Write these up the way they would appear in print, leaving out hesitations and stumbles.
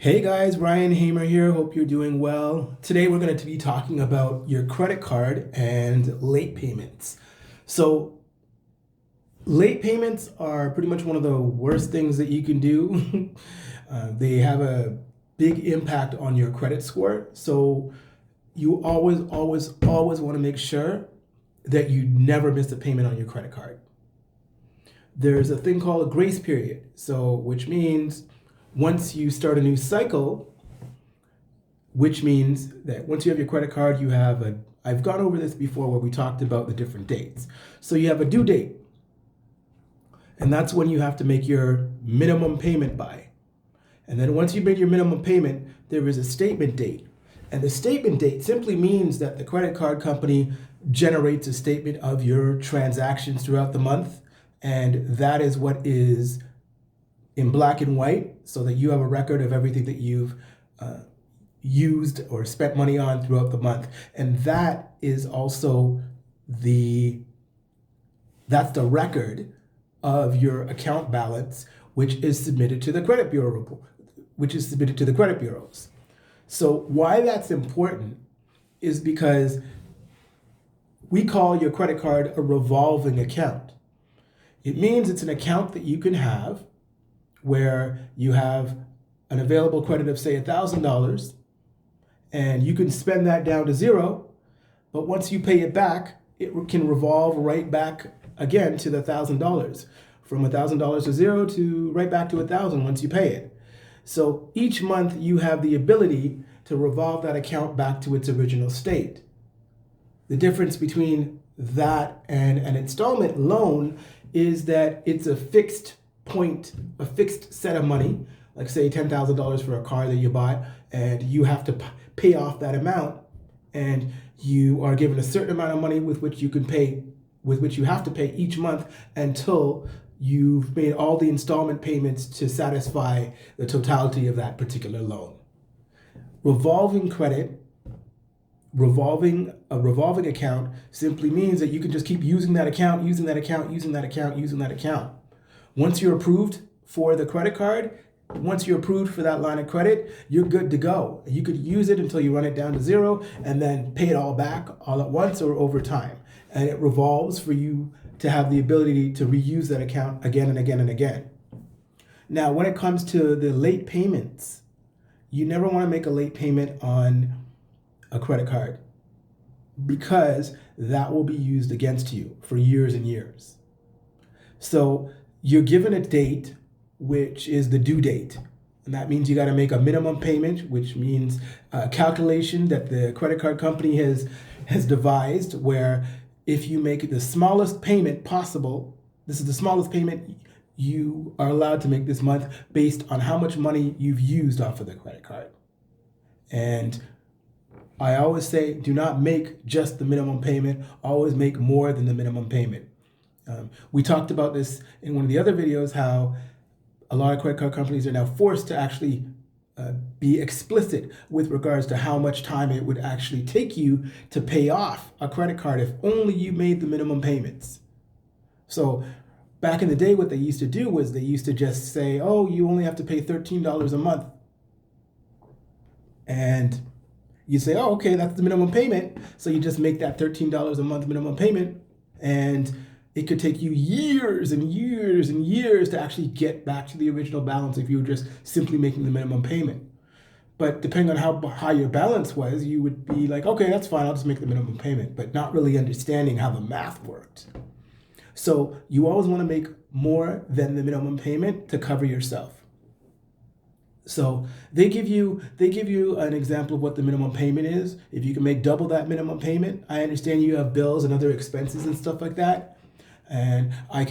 Hey guys, Ryan Hamer here. Hope you're doing well. Today we're going to be talking about your credit card and late payments. So, late payments are pretty much one of the worst things that you can do. They have a big impact on your credit score. So, you always want to make sure that you never miss a payment on your credit card. There's a thing called a grace period. So, which means once you start a new cycle, which means that once you have your credit card, you have I've gone over this before where we talked about the different dates. So you have a due date, and that's when you have to make your minimum payment by. And then once you make your minimum payment, there is a statement date. And the statement date simply means that the credit card company generates a statement of your transactions throughout the month. And that is what is in black and white so that you have a record of everything that you've used or spent money on throughout the month. And that is also that's the record of your account balance, which is submitted to the credit bureau report, which is submitted to the credit bureaus. So why that's important is because we call your credit card a revolving account. It means it's an account that you can have where you have an available credit of, say, $1,000, and you can spend that down to zero, but once you pay it back, it can revolve right back again to the $1,000, from $1,000 to zero to right back to 1,000 once you pay it. So each month you have the ability to revolve that account back to its original state. The difference between that and an installment loan is that it's a fixed set of money, like say $10,000 for a car that you bought, and you have to pay off that amount, and you are given a certain amount of money with which you have to pay each month until you've made all the installment payments to satisfy the totality of that particular loan. Revolving account simply means that you can just keep using that account. Once you're approved for the credit card, once you're approved for that line of credit, you're good to go. You could use it until you run it down to zero and then pay it all back all at once or over time. And it revolves for you to have the ability to reuse that account again and again and again. Now, when it comes to the late payments, you never want to make a late payment on a credit card because that will be used against you for years and years. So you're given a date, which is the due date. And that means you got to make a minimum payment, which means a calculation that the credit card company has devised where if you make the smallest payment possible, this is the smallest payment you are allowed to make this month based on how much money you've used off of the credit card. And I always say, do not make just the minimum payment, always make more than the minimum payment. We talked about this in one of the other videos, how a lot of credit card companies are now forced to actually be explicit with regards to how much time it would actually take you to pay off a credit card if only you made the minimum payments. So back in the day, what they used to do was they used to just say, oh, you only have to pay $13 a month. And you say, oh, okay, that's the minimum payment. So you just make that $13 a month minimum payment, and it could take you years and years and years to actually get back to the original balance if you were just simply making the minimum payment. But depending on how high your balance was, you would be like, okay, that's fine, I'll just make the minimum payment, but not really understanding how the math worked. So you always want to make more than the minimum payment to cover yourself. So they give you an example of what the minimum payment is. If you can make double that minimum payment, I understand you have bills and other expenses and stuff like that. And I'll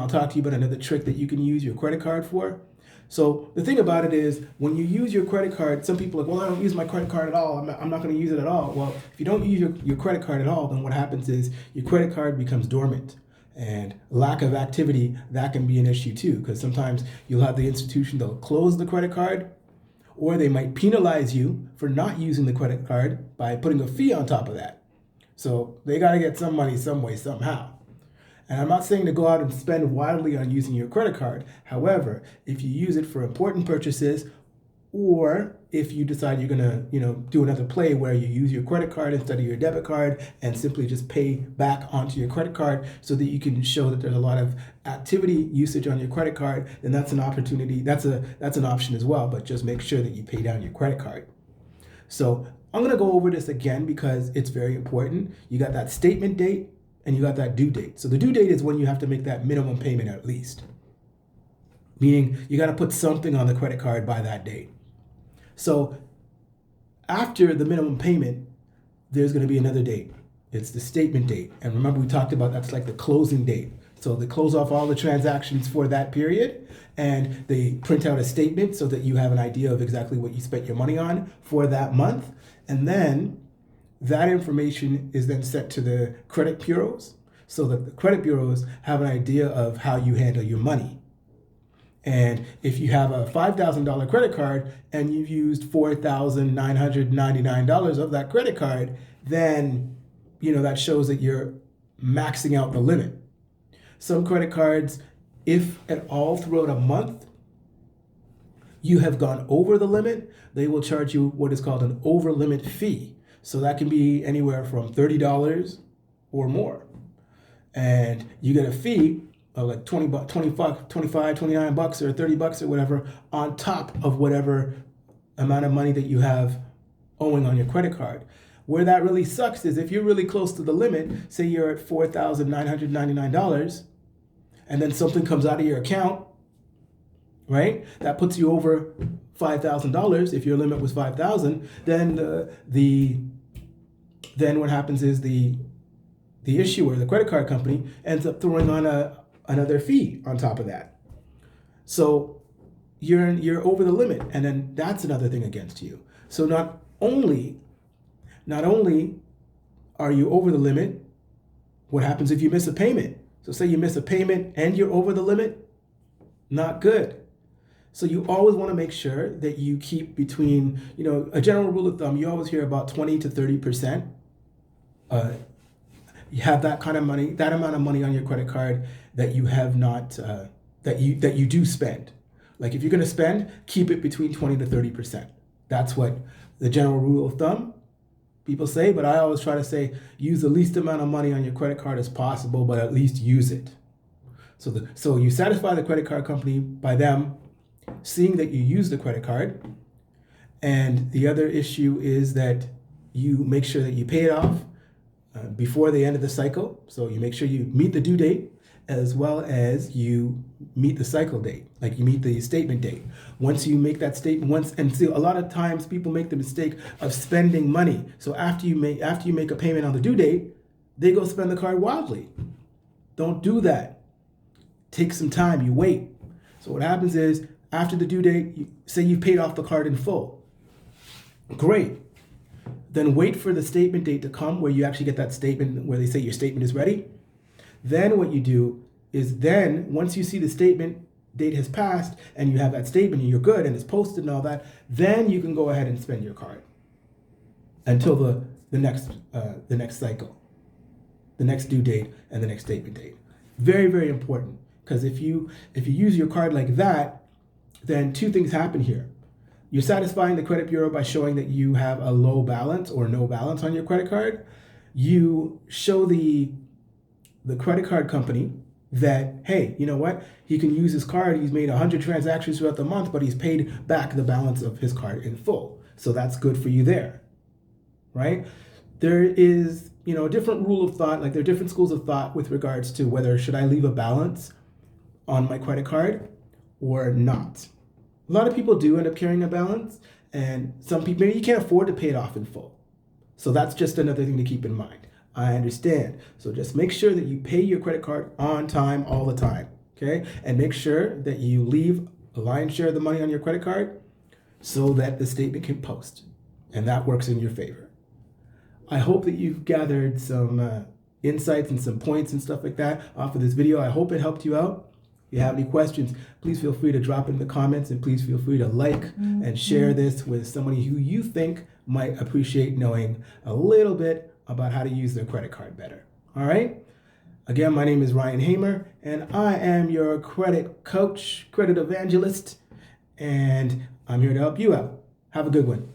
talk to you about another trick that you can use your credit card for. So the thing about it is, when you use your credit card, some people are like, well, I don't use my credit card at all. I'm not going to use it at all. Well, if you don't use your credit card at all, then what happens is your credit card becomes dormant. And lack of activity, that can be an issue too, because sometimes you'll have the institution that'll close the credit card, or they might penalize you for not using the credit card by putting a fee on top of that. So they got to get some money some way, somehow. And I'm not saying to go out and spend wildly on using your credit card. However, if you use it for important purchases Or if you decide you're gonna, do another play where you use your credit card instead of your debit card and simply just pay back onto your credit card so that you can show that there's a lot of activity usage on your credit card, then that's an opportunity. That's an option as well, but just make sure that you pay down your credit card. So I'm gonna go over this again because it's very important. You got that statement date and you got that due date. So the due date is when you have to make that minimum payment at least. Meaning you got to put something on the credit card by that date. So after the minimum payment, there's going to be another date. It's the statement date. And remember, we talked about that's like the closing date. So they close off all the transactions for that period and they print out a statement so that you have an idea of exactly what you spent your money on for that month. And then that information is then sent to the credit bureaus so that the credit bureaus have an idea of how you handle your money. And if you have a $5,000 credit card and you've used $4,999 of that credit card, then that shows that you're maxing out the limit. Some credit cards, if at all throughout a month you have gone over the limit, they will charge you what is called an over limit fee. So that can be anywhere from $30 or more. And you get a fee like 20 bucks, 25, 29 bucks or 30 bucks or whatever on top of whatever amount of money that you have owing on your credit card. Where that really sucks is if you're really close to the limit, say you're at $4,999 and then something comes out of your account, right? That puts you over $5,000. If your limit was $5,000, then then what happens is the issuer, the credit card company, ends up throwing on another fee on top of that. So you're over the limit, and then that's another thing against you. So not only are you over the limit, what happens if you miss a payment? So say you miss a payment and you're over the limit, not good. So you always want to make sure that you keep between, a general rule of thumb, you always hear about 20 to 30%. You have that kind of money, that amount of money on your credit card that you have not, that you do spend. Like if you're going to spend, keep it between 20 to 30%. That's what the general rule of thumb people say, but I always try to say use the least amount of money on your credit card as possible, but at least use it. So you satisfy the credit card company by them seeing that you use the credit card. And the other issue is that you make sure that you pay it off before the end of the cycle. So you make sure you meet the due date as well as you meet the cycle date, like you meet the statement date. Once you make that statement, and see, a lot of times people make the mistake of spending money. So after you make a payment on the due date, they go spend the card wildly. Don't do that. Take some time, you wait. So what happens is after the due date, say you paid off the card in full. Great. Then wait for the statement date to come where you actually get that statement where they say your statement is ready. Then what you do is once you see the statement date has passed and you have that statement and you're good and it's posted and all that, then you can go ahead and spend your card until the next cycle, the next due date and the next statement date. Very, very important, because if you use your card like that, then two things happen here. You're satisfying the credit bureau by showing that you have a low balance or no balance on your credit card. You show the credit card company that, hey, you know what? He can use his card. He's made 100 transactions throughout the month, but he's paid back the balance of his card in full. So that's good for you there, right? There is, a different rule of thought, like there are different schools of thought with regards to whether should I leave a balance on my credit card or not. A lot of people do end up carrying a balance, and some people, maybe you can't afford to pay it off in full. So that's just another thing to keep in mind. I understand. So just make sure that you pay your credit card on time all the time, okay? And make sure that you leave a lion's share of the money on your credit card so that the statement can post, and that works in your favor. I hope that you've gathered some insights and some points and stuff like that off of this video. I hope it helped you out. If you have any questions, please feel free to drop in the comments, and please feel free to like and share this with somebody who you think might appreciate knowing a little bit about how to use their credit card better. All right? Again, my name is Ryan Hamer, and I am your credit coach, credit evangelist, and I'm here to help you out. Have a good one.